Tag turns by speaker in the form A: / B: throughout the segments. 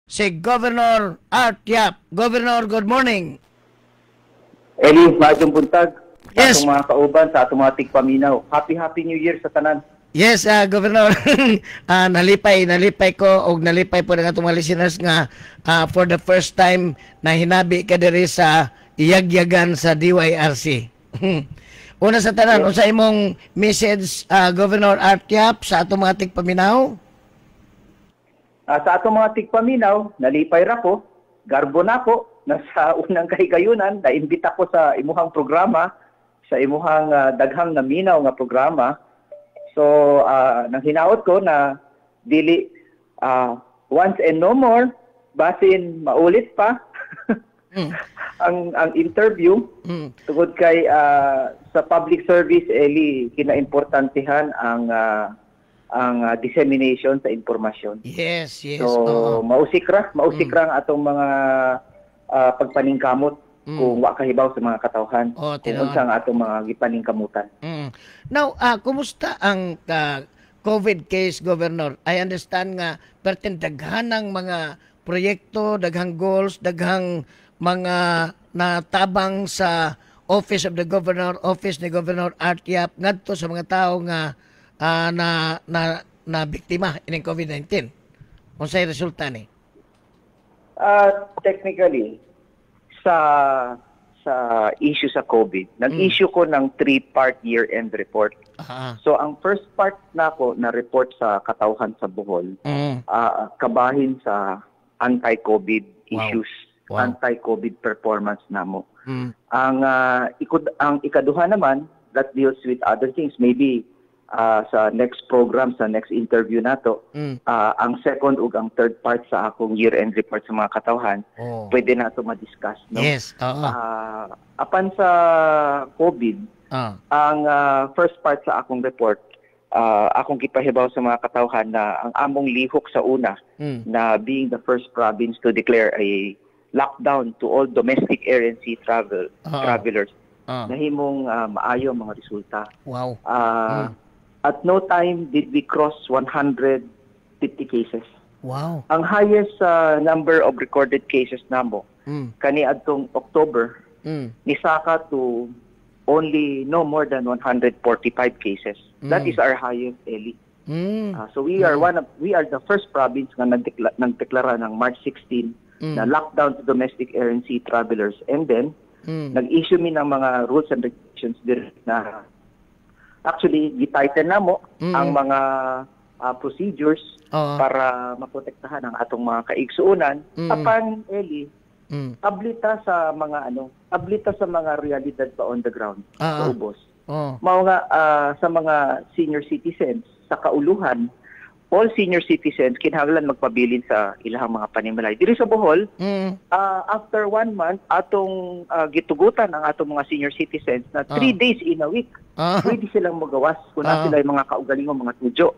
A: si Governor Art Yap. Governor, good morning.
B: Eli, maayong buntag sa
A: Yes.
B: atong mga kauban, sa atong mga tigpaminaw. Happy New Year sa tanan.
A: Yes, Governor. nalipay ko og nalipay po ng atong mga listeners nga for the first time na hinabi ka diri sa iyagyagan sa DYRC. Una sa tanan, unsa imong message, Governor Art Yap, sa atong mga tigpaminaw?
B: Sa atong mga tigpaminaw, nalipay ra ko, garbo na ko, nasa unang kahigayunan, naimbita ko sa imuhang programa, sa imuhang daghang naminaw nga programa. So, nang hinaot ko na dili once and no more, basin maulit pa ang interview. Tungod kay sa public service, Eli, kinaimportantehan ang dissemination sa impormasyon.
A: Yes.
B: So, mausik ra ang atong mga pagpaningkamot kung wa kahibaw sa mga katawhan, kung unsa ang atong mga gipaningkamutan.
A: Now, kumusta ang COVID case, Governor? I understand nga pertin daghanang mga proyekto, daghang goals, daghang mga natabang sa Office of the Governor, Office ni Governor Art Yap ngadto sa mga tao nga na biktima ining COVID-19. Unsay resulta ni?
B: Technically, sa issue sa COVID, nag-issue ko ng 3-part year-end report. So, ang first part nako na report sa katawhan sa Bohol, kabahin sa anti-COVID issues, anti-COVID performance namo. Ang ikaduha naman, that deals with other things. Maybe sa next program, sa next interview nato, ang second ug ang third part sa akong year-end report sa mga katawhan, pwede nato ma-discuss. No?
A: Yes.
B: Apan sa COVID, ang first part sa akong report, akong gipahibaw sa mga katawhan na ang among lihok sa una, na being the first province to declare a lockdown to all domestic air and sea travelers, nahimong maayo mga resulta.
A: Wow.
B: At no time did we cross 150 cases.
A: Wow.
B: Ang highest number of recorded cases namo kani adtong October, nisaka to only no more than 145 cases. That is our highest, Eli. So we are the first province nga nagdeklara ng March 16 na lockdown to domestic air and sea travelers, and then nag-issue mi ng mga rules and regulations dire na actually gitighten namo ang mga procedures para maprotektahan ang atong mga kaigsuonan apan, Eli, ablita sa mga realidad pa on the ground sa ubos. Mao nga sa mga senior citizens sa kauluhan, all senior citizens kinahanglan magpabilin sa ilahang mga panimalay diri sa Bohol. After 1 month atong gitugutan ang atong mga senior citizens na 3 days in a week pwede silang magawas kung na sila yung mga kaugalingong mga tudyo.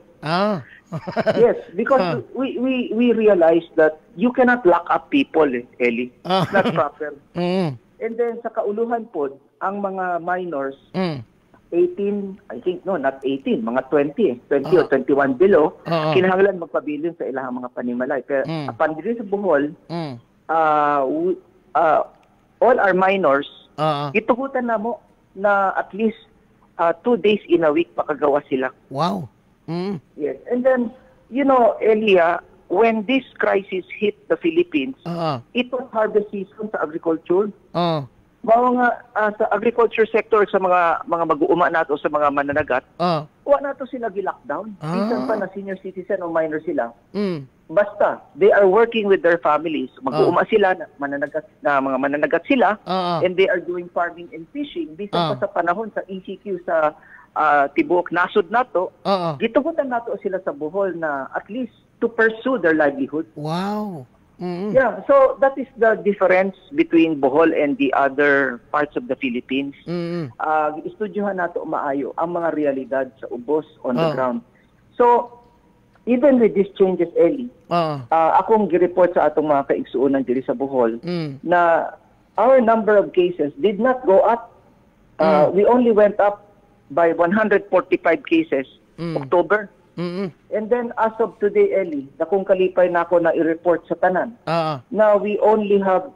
B: Yes, because we realize that you cannot lock up people, Eli. It's not proper. And then sa kauluhan po, ang mga minors 18, I think, no, not 18, mga 20 or 21 below, kinahanglan magpabilin sa ilang mga panimalay. Kaya upon diri sa Bohol, all our minors, gitugutan na mo na at least 2 days in a week pakagawa sila.
A: Wow.
B: Yes. And then, you know, Elia, when this crisis hit the Philippines, it was harvest season sa agriculture. Mao nga sa agriculture sector, sa mga mag-uuma nato, sa mga mananagat, wa nato sila gi-lockdown. Bisan pa na senior citizen o minor sila. Basta they are working with their families. Mag-uuma sila, mananagat sila, and they are doing farming and fishing. Bisan pa sa panahon sa ECQ sa tibuok nasod nato, gitugutan nato sila sa Bohol na at least to pursue their livelihood.
A: Wow.
B: Yeah, so that is the difference between Bohol and the other parts of the Philippines. Istudyohan nato maayo ang mga realidad sa ubos on the ground. So, even with these changes, Eli, akong gi-report sa atong mga kaigsuonan diri sa Bohol na our number of cases did not go up. We only went up by 145 cases October. And then as of today, Eli, kung kalipay na ako na i-report sa tanan. Now we only have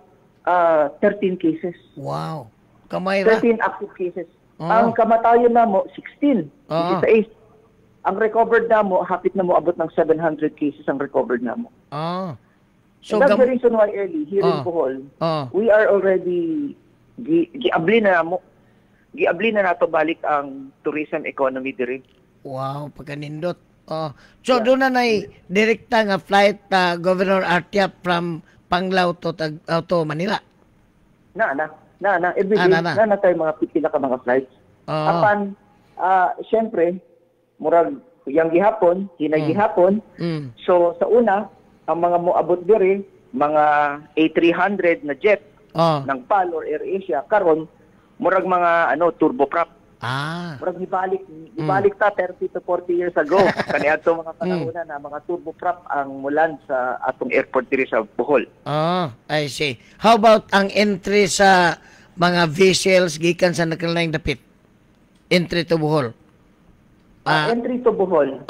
B: 13 cases.
A: Wow. Kamay ra.
B: 13 active cases. Ang kamatayon na mo 16. 16. Ang recovered na mo hapit na mo abot ng 700 cases ang recovered na mo. So that's the reason why early here in Bohol, we are already giabli na nato balik ang tourism economy diri.
A: Wow, pagkanindot. So doon na direkta nga flight Governor Artiap from Panglao to Manila.
B: Every day, na tayo mga pila ka mga flights. Apan, syempre, murag yang gihapon, hinay gihapon. So sa una, ang mga moabot diri, mga A300 na jet ng PAL or AirAsia, karon murag mga turboprop. Murag ibalik ta 30 to 40 years ago. Kaniadto mga panahon na mga turboprop ang mulan sa atong airport diri sa Bohol.
A: I see. How about ang entry sa mga vessels gikan sa nagkalaing dapit? Entry to Bohol.
B: Entry to Bohol.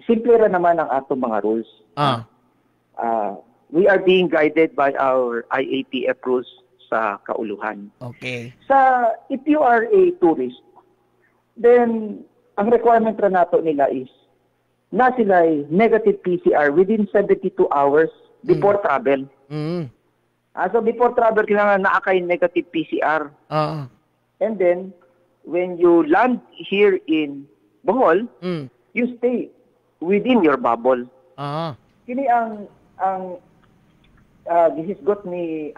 B: Simple ra naman ang atong mga rules. We are being guided by our IATF rules sa kauluhan.
A: Okay.
B: If you are a tourist, then ang requirement ra nato nila is na sila negative PCR within 72 hours before travel. So before travel kailangan naa kay negative PCR. And then when you land here in Bohol, you stay within your bubble. Kini ang gihisgot ni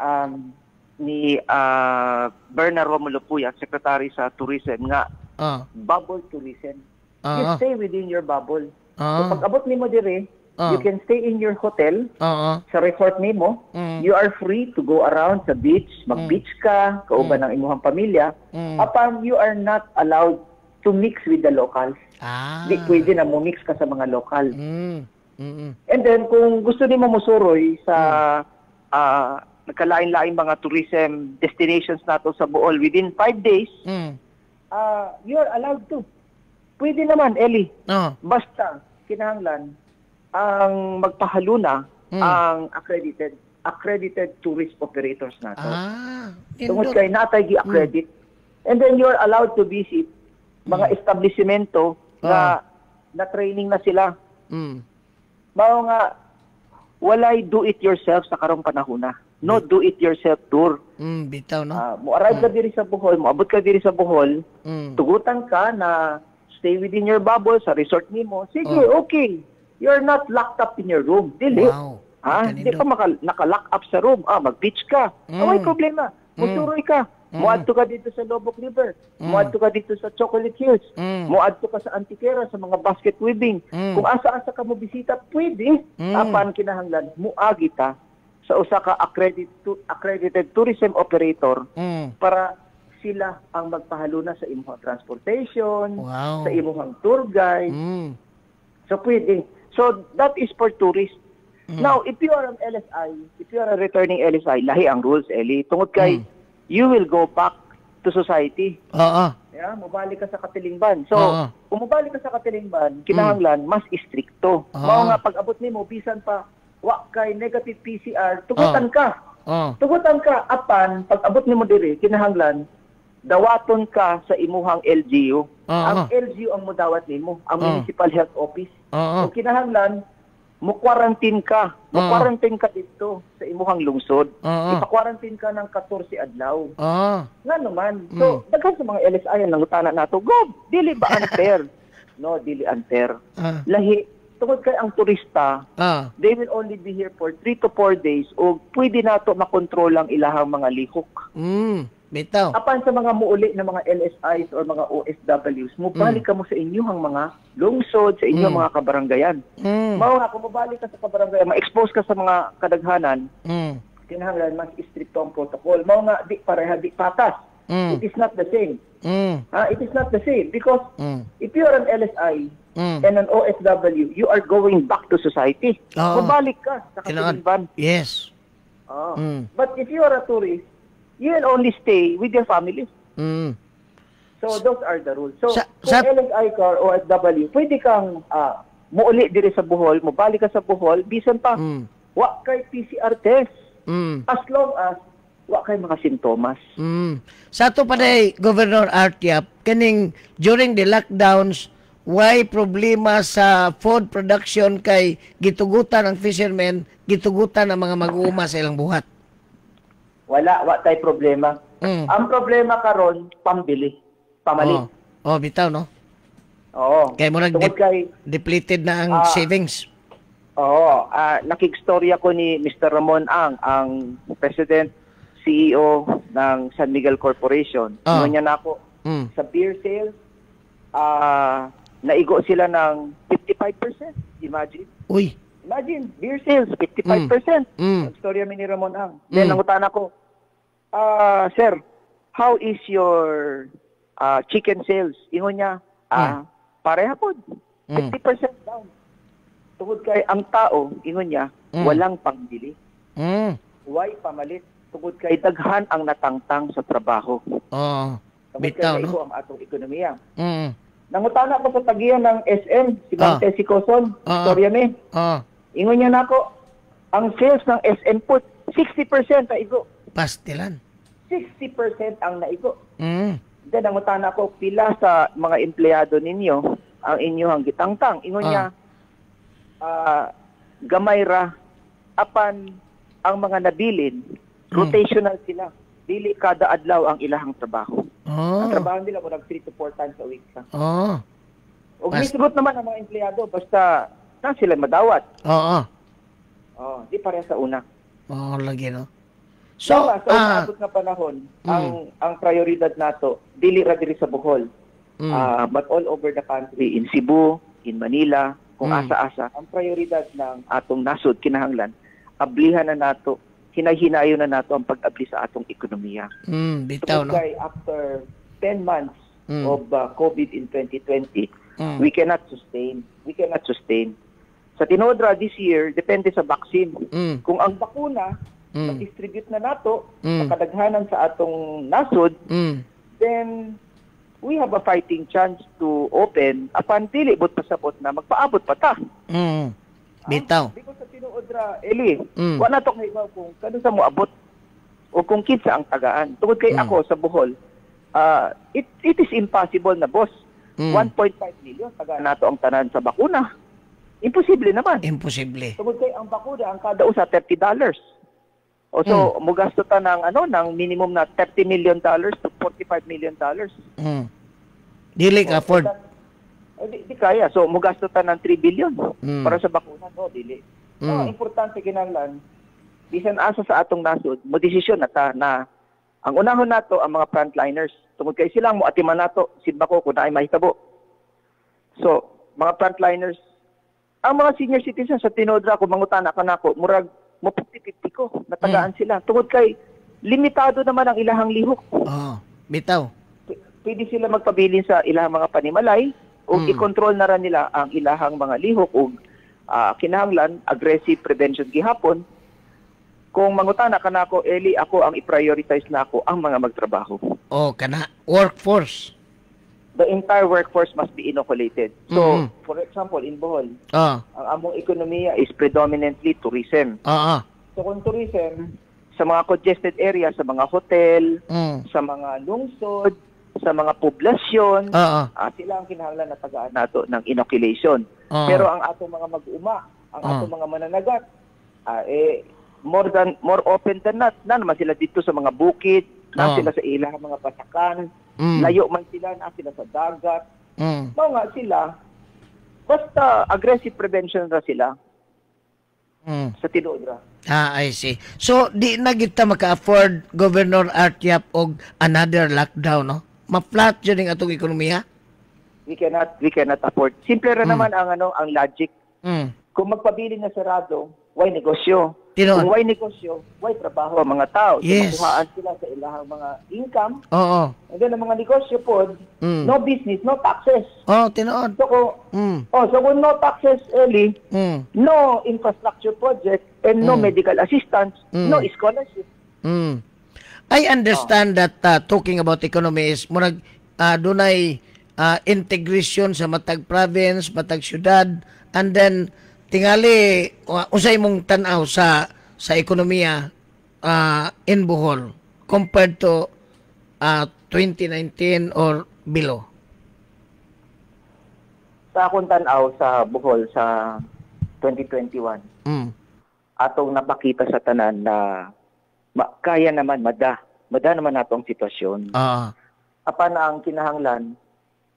B: Bernard Romulo Puya, Secretary sa Tourism nga bubble tourism. You stay within your bubble. So pag abot nimo dire, you can stay in your hotel sa resort nimo. You are free to go around sa beach, mag-beach ka, kauban ng imong pamilya. Upon you are not allowed to mix with the locals. Di pwede na mo mix ka sa mga local. And then kung gusto nimo musuroy sa nagkalain-lain mga tourism destinations nato sa Bohol within 5 days, you are allowed to. Pwede naman, Eli. Basta, kinahanglan, ang magpahaluna ang accredited tourist operators nato. Tungod kay natay gi-accredit. And then you are allowed to visit mga establishmento na training na sila. Mao nga, walay do-it-yourself sa karong panahon na. No do-it-yourself tour.
A: Bitaw, no?
B: Mo-arrive ka diri sa Bohol, moabot ka diri sa Bohol, tugutan ka na stay within your bubble sa resort nimo. Sige, okay. You're not locked up in your room. Dili.
A: Wow.
B: Hindi ka naka-lock up sa room. Mag-beach ka. May problema. Musuroy ka. Muadto ka dito sa Loboc River. Muadto ka dito sa Chocolate Hills. Muadto ka sa Antiquera sa mga basket weaving. Kung asa-asa ka mo bisita, pwede. Apan kinahanglan muagi ta sa usa ka accredited tourism operator para sila ang magpahaluna sa imong transportation, sa imong tour guide. So pwede. So that is for tourists. Now, if you are an LSI, if you are a returning LSI, lahi ang rules, Eli. Tungod kay you will go back to society. Yeah, mubalik ka sa Katilingban. So, kung mubalik ka sa Katilingban, kinahanglan mas istrikto. Mao nga pag-abot nimo bisan pa wa kay negative PCR, tugutan ka. Tugutan ka apan pag-abot nimo diri kinahanglan dawaton ka sa imuhang LGU. Ang LGU ang modawat nimo, ang Municipal Health Office. So kinahanglan mo-quarantine ka. Mo-quarantine ka dito sa imuhang lungsod. Ipa-quarantine ka ng 14 adlaw. Nga naman. So, daghan sa mga LSI ang nangutana nato, Gob, dili ba unfair? No, dili unfair. Lahi, tungod kay ang turista, they will only be here for 3 to 4 days o pwede nato makontrol ang ilahang mga lihok.
A: Bitaw.
B: Apan sa mga muuli na mga LSIs or mga OFWs, mubalik ka mo sa inyong mga lungsod, sa inyong mga kabaranggayan. Mao nga, kung mubalik ka sa kabaranggayan, ma-expose ka sa mga kadaghanan, kinahanglan mas istrikto ang protocol. Mao nga, di pareha, di patas. It is not the same. It is not the same because if you are an LSI and an OFW, you are going back to society. Mubalik ka sa Katilingban.
A: Yes.
B: But if you are a tourist, you will only stay with your family. So those are the rules. So
A: Sa-
B: kung
A: sa-
B: LSI ka or OFW, pwede kang muuli diri sa Bohol, mobalik ka sa Bohol, bisan pa wa kay PCR test. As long as wa kay mga sintomas.
A: Sa ato pa day, Governor Artiap, kaning during the lockdowns, why problema sa food production kay gitugutan ang fishermen, gitugutan ang mga mag-uuma sa ilang buhat?
B: Wa tay problema. Ang problema karon pambili, pamalit.
A: Bitaw, no?
B: Oo.
A: Kaya mo
B: Tungod kay
A: depleted na ang savings.
B: Oo, nakigstorya ko ni Mr. Ramon ang President CEO ng San Miguel Corporation. Niya na ako sa beer sales, naigo sila ng 55%. Imagine, beer sales, 55%. Storya mi ni Ramon Ang. Then, nangutan ako, sir, how is your chicken sales? Ingon niya, pareha po, 50% down. Tungod kay ang tao, ingon niya, walang pangbili. Why pamalit? Tungod kay daghan ang natangtang sa trabaho.
A: Bitaw, no?
B: Ito ang atong ekonomiya. Nangutana ko sa tagiyan ng SM, si Bang Tessie Coson, storya mi. Ingon niya na ako, ang sales ng SM Food, 60% naigo.
A: Pastilan.
B: 60% ang naigo. Then, nangutana ko, pila sa mga empleyado ninyo ang inyong gitangtang. Ingon niya, gamay ra, apan ang mga nabilin, rotational sila. Dili kada adlaw ang ilahang trabaho. Ang trabaho nila mo 3 to 4 times a week. O misgot naman ang mga empleyado, basta na sila madawat. Di pareha sa una.
A: Lagi, no?
B: So, sa abot nga panahon, ang prioridad nato, dili ra diri sa Bohol, but all over the country, in Cebu, in Manila, kung asa-asa, ang prioridad ng atong nasod, kinahanglan, ablihan na nato, hinay-hinayo na nato ang pag-abli sa atong ekonomiya.
A: Bitaw, no?
B: Kaya after 10 months of COVID in 2020, we cannot sustain. Sa tinodra this year, depende sa vaccine. Kung ang bakuna, ma-distribute na nato, sa kadaghanan sa atong nasod, then we have a fighting chance to open apan dili but pasabot na magpaabot pa ta.
A: Bitaw.
B: Because sa tinuodra, Eli, wala to kay kung kano sa mo abot o kung kinsa ang tagaan. Tungod kay ako sa Bohol, it is impossible na boss. 1.5 million taga nato ang tanan sa bakuna. Imposible naman.
A: Imposible.
B: Tungod kay ang bakuna ang kada usa $30. O so, mugasto ta ng ng minimum na $30 million to $45 million.
A: Dili ka afford.
B: Di kaya. So, mugasto ta ng 3 billion para sa bakuna. No, dili. So, importante kinahanglan, bisan asa sa atong nasod, mo desisyon na ta na ang unahon nato ang mga frontliners. Tungod kay silang mo atiman nato, sidba ko kung naay mahitabo. So, mga frontliners, ang mga senior citizens sa tinodra ko, mangutana ka nako, murag mo 50-50 ko, natagaan sila. Tungod kay, limitado naman ang ilahang lihok.
A: Bitaw.
B: Pwede sila magpabilin sa ilahang mga panimalay, o i-control na rin nila ang ilahang mga lihok, o kinahanglan, aggressive prevention gihapon. Kung mangutana ka nako, Eli, ako ang i-prioritize na ako ang mga magtrabaho.
A: Kana, workforce.
B: The entire workforce must be inoculated. So, for example, in Bohol, ang among ekonomiya is predominantly tourism. So, kung tourism, sa mga congested area, sa mga hotel, sa mga lungsod, sa mga poblasyon, sila ang kinahanglan na tagaan nato ng inoculation. Pero ang atong mga mag-uma, ang atong mga mananagat, more open than not, na naman sila dito sa mga bukid, na sila sa ilang mga pasakan, layo man sila, na sila sa dagat. Mga sila, basta aggressive prevention na sila sa tinuod ra.
A: I see. So, di na kita maka-afford, Governor Artiap, og another lockdown, no? Ma-flat dyan ang atong ekonomiya?
B: We cannot afford. Simple ra naman ang logic. Kung magpabili na sarado, why negosyo? Kung why negosyo, why trabaho ang mga tao?
A: Yes.
B: Makuhaan sila sa ilahang mga income.
A: Oo.
B: And then ang mga negosyo po, no business, no taxes.
A: Tinood.
B: So kung no taxes, Eli, no infrastructure project, and no medical assistance, no scholarship.
A: I understand that talking about economy is murag dunay integration sa matag province, matag syudad, and then tingali usay mong tan-aw sa ekonomiya in Bohol compared to 2019 or below?
B: Sa akong tan-aw sa Bohol sa 2021, atong napakita sa tanan na kaya naman mada naman nato ang sitwasyon. Apan ang kinahanglan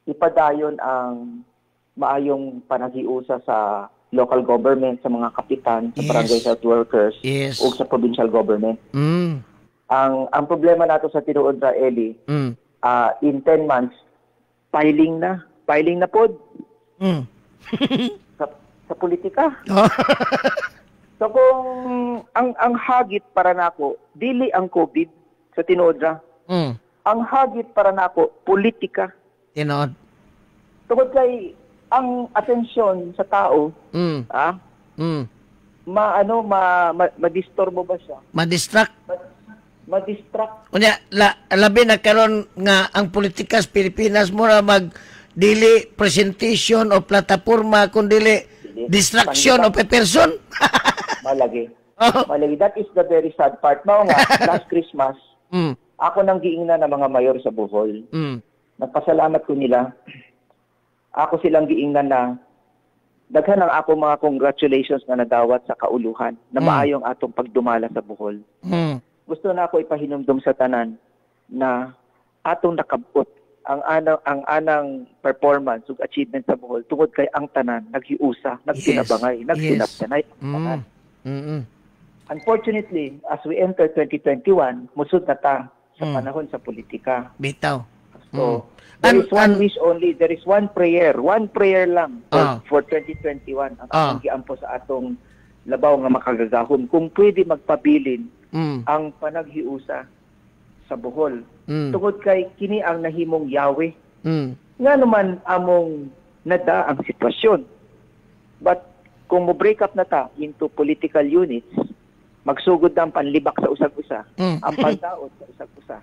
B: ipadayon ang maayong panaghiusa sa local government, sa mga kapitan, sa barangay health workers, o sa provincial government. Ang problema nato sa tinuod ra, Eli, in 10 months, filing na pod sa politika. So kung ang hagit para nako dili ang COVID sa tinuod ra. Ang hagit para nako politika.
A: Tinuod.
B: Tungod kay ang atensyon sa tao, ma-disturbo ba siya?
A: Ma-distract.
B: Ma-distract.
A: Unya, labi na karon nga ang politika sa Pilipinas mo na dili presentation o plataforma kundi distraction o person.
B: Malagi. Malagi. That is the very sad part. Mao nga, last Christmas, ako nang giingnan ng mga mayor sa Bohol. Nagpasalamat ko nila. Ako silang giingnan na daghan ang ako mga congratulations na nadawat sa kauluhan na maayong atong pagdumala sa Bohol. Gusto na ako ipahinumdum sa tanan na atong nakabot ang anang performance ug achievement sa Bohol tungod kay ang tanan naghiusa, nagsinabangay, nagsinabtanay ang tanan. Unfortunately, as we enter 2021, musud na ta sa panahon sa politika.
A: Bitaw.
B: So, there is one wish only, there is one prayer lang for 2021 ang atong giampo sa atong labaw nga makagagahom. Kung pwede magpabilin ang panaghiusa sa Bohol. Tungod kay kini ang nahimong yawe. Nga naman among nada ang sitwasyon. But kung mo break up na ta into political units, magsugod na ang panlibak sa usag-usa, ang pandaot sa usag-usa.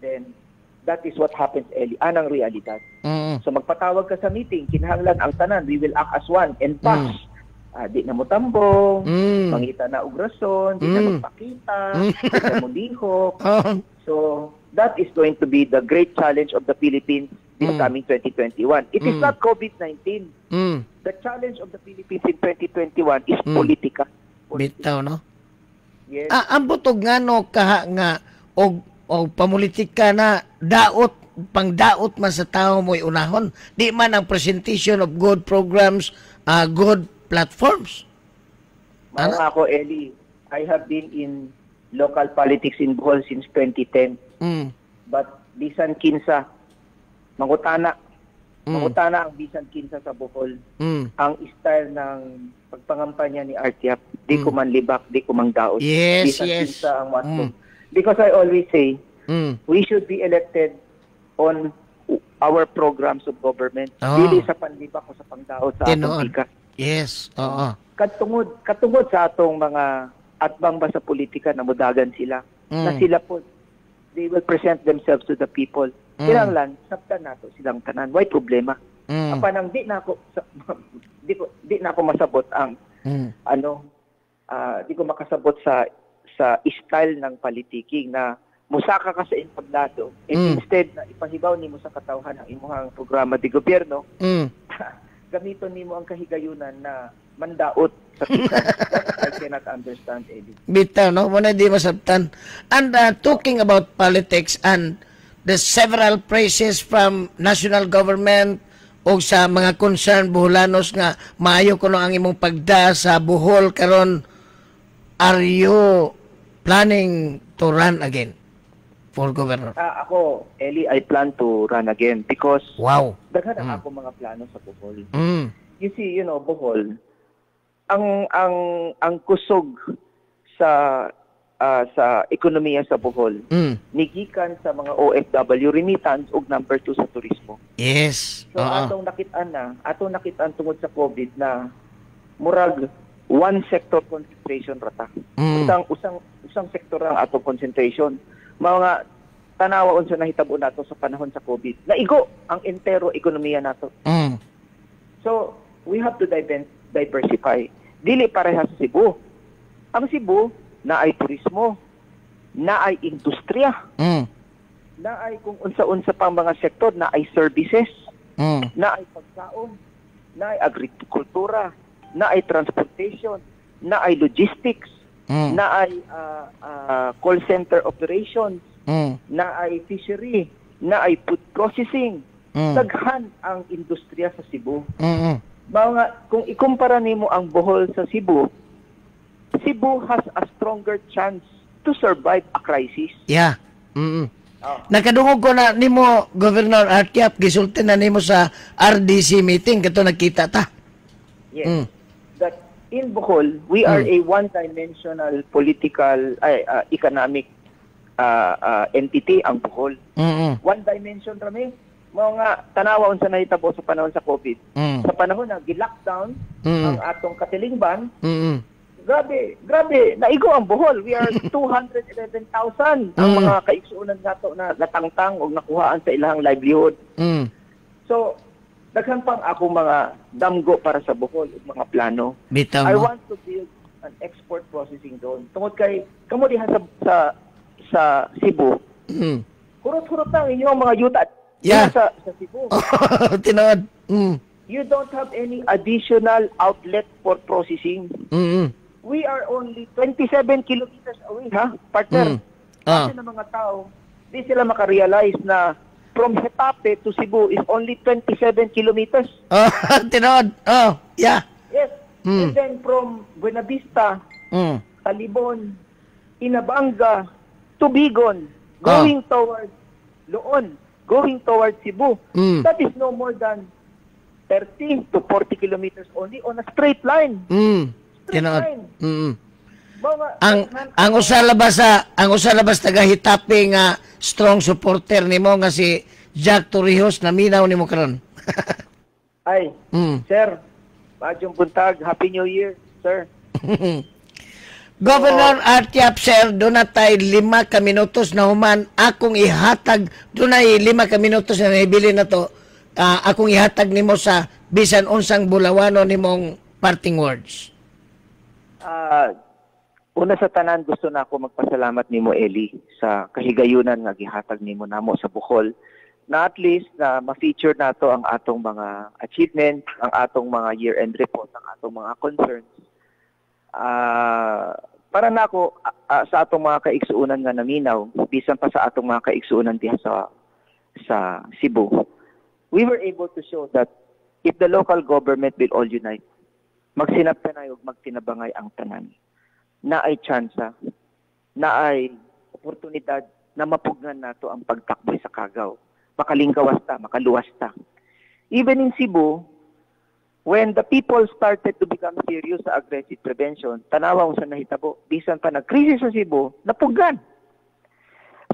B: Then that is what happens, Eli. Anang realidad. So magpatawag ka sa meeting, kinahanglan ang tanan, we will act as one and pass. Di na mo tambong, mangita na og rason, di na magpakita, di na mo lihok. So that is going to be the great challenge of the Philippines this coming 2021. It is not COVID-19. The challenge of the Philippines in 2021 is politika.
A: Bitaw, no?
B: Yes.
A: Ang butog nga no kaha nga o pamulitika na pangdaot man sa tao mo'y unahon. Di man ang presentation of good programs, good platforms.
B: Ano ako, Eli, I have been in local politics in Bohol since 2010. But bisan kinsa, mangutana ang bisan kinsa sa Bohol. Ang style ng pagpangampanya ni Artiap, di ko man libak, di ko man daot. Bisan kinsa ang matong. Because I always say, we should be elected on our programs of government. Dili sa panlibak o sa pangdaot sa atong ika.
A: Yes, oo.
B: Katungod sa atong mga atbang ba sa politika na mudagan sila. Na sila po, they will present themselves to the people. Kinahanglan, sabtan nato silang tanan. Why problema? Apanang di na ako masabot ang di ko makasabot sa style ng politiking na musaka ka sa entablado instead na ipahibaw nimo sa katawhan ang imong programa di gobyerno, gamiton nimo ang kahigayunan na mandaot sa pisan. I cannot understand, Eddie.
A: Bitaw, no? Muna di masabtan. And talking about politics and the several praises from national government o sa mga concerned Boholanos nga maayo kuno ang imong pagda sa Bohol karon, are you planning to run again for governor?
B: Ako, Eli, I plan to run again because daghan ang ako mga plano sa Bohol. You see, Bohol, ang kusog sa ekonomiya sa Bohol, nigikan sa mga OFW remittance ug number 2 sa turismo.
A: Yes.
B: So atong nakitaan tungod sa COVID na murag one sector concentration rata. Usang sektor ang atong concentration. Mga tanawa unsa nahitabo nato sa panahon sa COVID. Naigo ang entero ekonomiya nato. So, we have to diversify. Dili pareha sa Cebu. Ang Cebu, na ay turismo, na ay industriya, na ay kung unsa-unsa pang mga sektor, na ay services, na ay pagkaon, na ay agrikultura, na ay transportation, na ay logistics, na ay call center operations, na ay fishery, na ay food processing. Daghan ang industriya sa Cebu. Kung ikumpara nimo ang Bohol sa Cebu, Cebu has a stronger chance to survive a crisis.
A: Yeah. Nakadungog ko na nimo, Governor Artiap, gisulti na nimo sa RDC meeting kato nagkita ta.
B: Yes. That in Bohol, we are a one-dimensional political, economic entity ang Bohol. One dimension rami. Mga tanawa unsa nahitabo sa panahon sa COVID. Sa panahon na gi-lockdown ang atong katilingban, grabe, naigo ang Bohol. We are 211,000 ang mga kaigsuonan nato na natangtang o nakuhaan sa ilang livelihood. So, daghan pang akong mga damgo para sa Bohol ug mga plano. I want to build an export processing zone. Tungod kay kamo diha sa Cebu. Hurot-hurot ang inyong mga yuta sa Cebu.
A: Tinod.
B: You don't have any additional outlet for processing. We are only 27 kilometers away, partner. Kasi ng mga tao, di sila makarealize na from Hetape to Cebu is only 27 kilometers.
A: Tinod. Yeah.
B: Yes. And then from Buenavista, Talibon, Inabanga, Tubigon, going towards Loon, going towards Cebu. That is no more than 30 to 40 kilometers only on a straight line.
A: Ang usalabas taga-Hitape nga strong supporter nimo nga si Jack Torrijos na minaw nimo karon.
B: Ay, sir, Madyong buntag, Happy New Year, sir.
A: Governor Artiap, sir, doon na tayo 5 ka minutos na human akong ihatag, doon na 5 ka minutos na naibili na to, akong ihatag nimo sa bisan unsang bulawano nimong parting words.
B: Una sa tanan, gusto na ako magpasalamat nimo, Eli, sa kahigayunan nga gihatag nimo namo sa Bohol, na at least na ma-feature nato ang atong mga achievements, ang atong mga year-end report, ang atong mga concerns. Para nako sa atong mga kaigsuunan nga naminaw, bisan pa sa atong mga kaigsuunan diha sa Cebu, we were able to show that if the local government will all unite, magsinabtanay ug magtinabangay ang tanan, na ay tsansa, na ay oportunidad na mapugnan nato ang pagtakboy sa kagaw, makalingkawas ta, makaluwas ta. Even in Cebu, when the people started to become serious sa aggressive prevention, tanawang sa nahitabo, bisan pa nag-crisis sa Cebu, napuggan.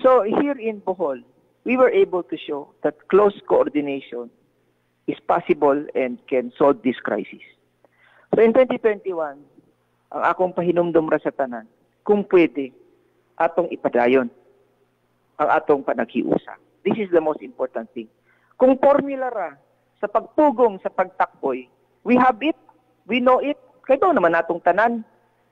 B: So here in Bohol, we were able to show that close coordination is possible and can solve this crisis. So in 2021, ang akong pahinumdum ra sa tanan, kung pwede, atong ipadayon ang atong panaghiusa. This is the most important thing. Kung formula ra sa pagpugong sa pagtakboy, we have it, we know it, kaya daw naman natong tanan.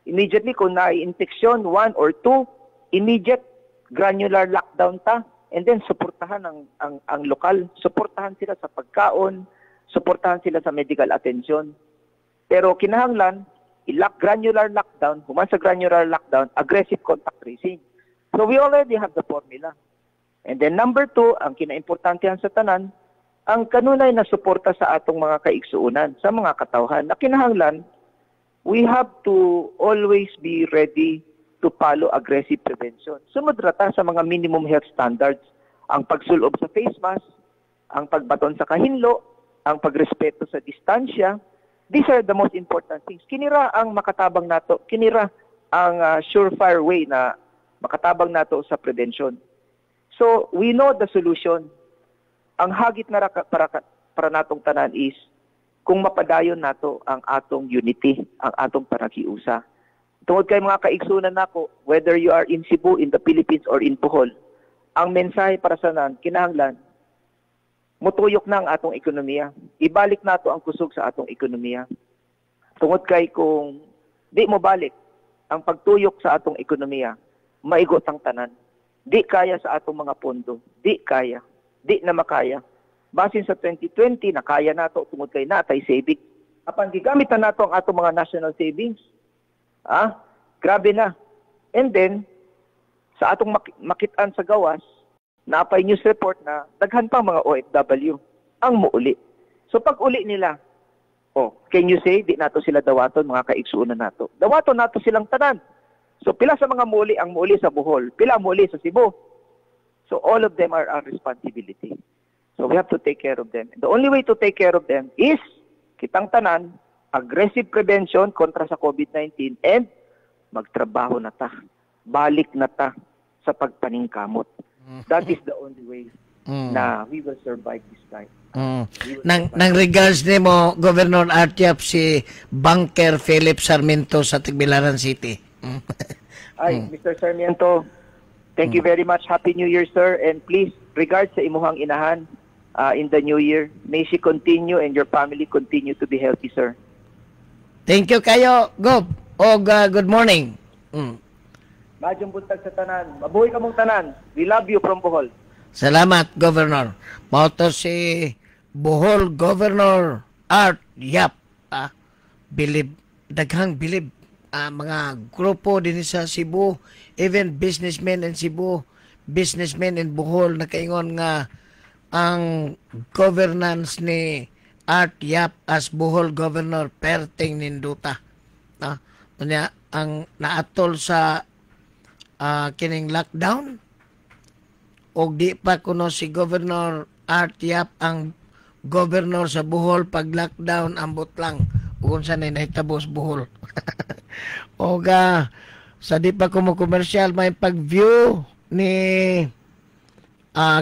B: Immediately kung na-infeksyon, 1 or 2, immediate granular lockdown ta, and then suportahan ang lokal, suportahan sila sa pagkaon, suportahan sila sa medical attention. Pero kinahanglan, granular lockdown, human sa granular lockdown, aggressive contact tracing. So we already have the formula. And then number 2, ang kinaimportantehan sa tanan, ang kanunay na suporta sa atong mga kaigsuunan, sa mga katawhan, na kinahanglan, we have to always be ready to follow aggressive prevention. Sunod rata sa mga minimum health standards, ang pagsulob sa face mask, ang pagbaton sa kahinlo, ang pagrespeto sa distansya. These are the most important things. Kinira ang makatabang nato, kinira ang surefire way na makatabang nato sa prevention. So, we know the solution. Ang hagit na para natong tanan is kung mapadayon nato ang atong unity, ang atong panaghiusa. Tungod kay mga kaigsunan nako, whether you are in Cebu, in the Philippines, or in Bohol, ang mensahe para sa nan, kinahanglan, mutuyok na ang atong ekonomiya. Ibalik nato ang kusog sa atong ekonomiya. Tungod kay kung di mo balik ang pagtuyok sa atong ekonomiya, maigot ang tanan. Di kaya sa atong mga pondo. Di kaya. Di na makaya. Basin sa 2020, nakaya nato tungod kay natay saving. Apan gigamit na nato ang atong mga national savings. Grabe na. And then, sa atong makitaan sa gawas, napay news report na daghan pang mga OFW ang muuli. So pag uli nila, can you say, di nato sila dawaton, mga kaigsuunan nato. Dawaton nato silang tanan. So pila sa mga muuli ang muuli sa Bohol, pila muuli sa Cebu. So all of them are our responsibility. So we have to take care of them. The only way to take care of them is kitang tanan, aggressive prevention kontra sa COVID-19 and magtrabaho na ta. Balik na ta sa pagpaningkamot. That is the only way na we will survive this time.
A: Nang regards ni mo, Governor Artiap, si Banker Philip Sarmiento sa Tagbilaran City.
B: Mr. Sarmiento, thank you very much. Happy New Year, sir. And please, regards sa imuhang inahan in the new year. May she continue and your family continue to be healthy, sir.
A: Thank you kayo, Gob. Good morning.
B: Madyong buntag sa tanan. Mabuhay ka mong tanan. We love you from Bohol.
A: Salamat, Governor. Mauto si Bohol Governor Art Yap. Daghang bilib. Mga grupo din sa Cebu, even businessmen in Cebu, businessmen in Bohol, nakaingon nga ang governance ni Art Yap as Bohol Governor perting ninduta. Ang naatol sa kining lockdown o di pa kuno si Governor Art Yap ang governor sa Bohol pag lockdown ambot lang kung saan ay nahitabos Bohol. Sa di pa kumo commercial may pag-view ni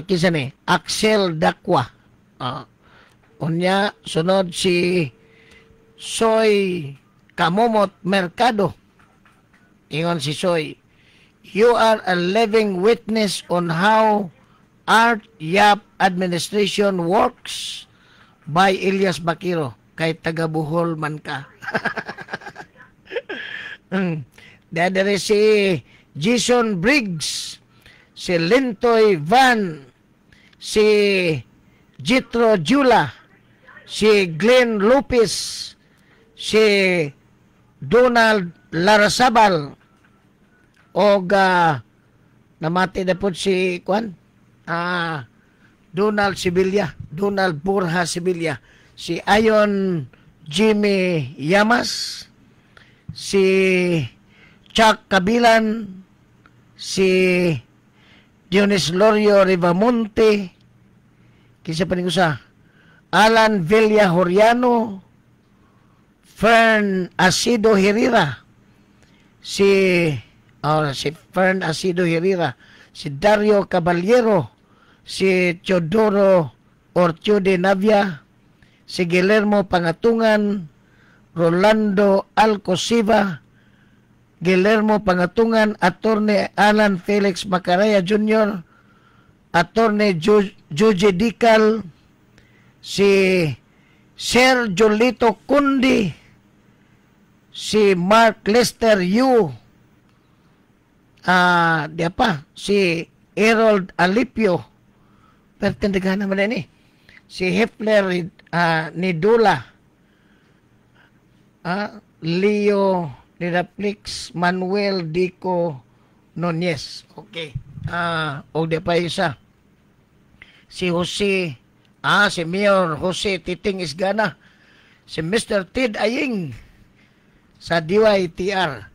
A: kisa ni Axel Dakwa. Unya sunod si Soy Kamomot Mercado. Ingon si Soy, you are a living witness on how Art Yap administration works by Elias Bakiro. Kay taga Bohol man ka. Dadari si Jason Briggs, si Lintoy Van, si Jitro Jula, si Glenn Lopez, si Donald Larasabal, o namati na po si Donald Sibilia, Donald Borja Sibilia, si Ayon Jimmy Yamas, si Chuck Kabilan, si Dionis Lorio Rivamonte, kisa pa usa, Alan Villa Horiano, Fern Asido Herrera, si Fern Asido Herrera, si Dario Caballero, si Teodoro Ortiode Navia, si Guillermo Pangatungan, Rolando Alcosiva, Guillermo Pangatungan, Attorney Alan Felix Macaraya Jr., Attorney Joji Dical, si Sir Jolito Kundi, si Mark Lester Yu, si Harold Alipio, pertindigan naman ini, si Hefler Nidula, Leo Nidaplex, Manuel Dico Nunez. Okay. O di pa isa. Si Jose, si Mayor Jose Titing Isgana, si Mr. Ted Aying sa DYTR.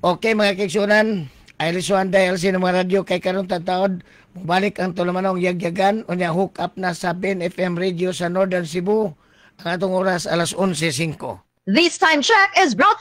A: Okay mga kiksunan, ay lisuan dahil sa mga radyo kay karong tataod, bumalik ang tulamanong yagyagan o niya hook up na sa Ben FM radio sa Northern Cebu ang atong oras alas 11:05.
C: This time check is brought